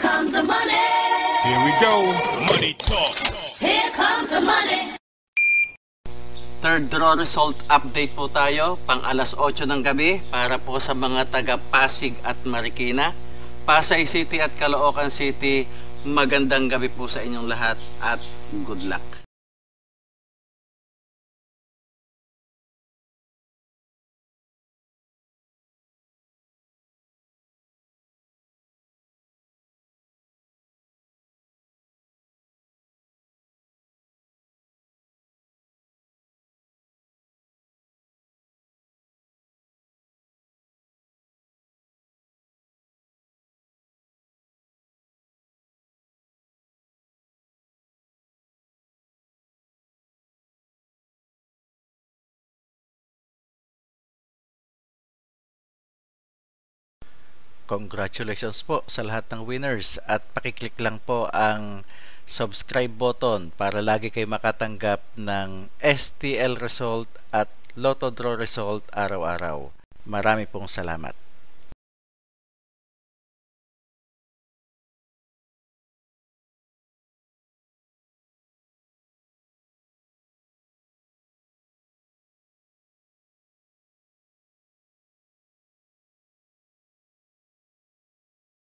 comes the money. Here we go. Money talk. Here comes the money. Third draw result update po tayo, pang alas 8 ng gabi para po sa mga taga Pasig at Marikina, Pasay City at Caloocan City. Magandang gabi po sa inyong lahat at good luck. Congratulations po sa lahat ng winners at pakiclick lang po ang subscribe button para lagi kayo makatanggap ng STL result at Lotto Draw result araw-araw. Marami pong salamat.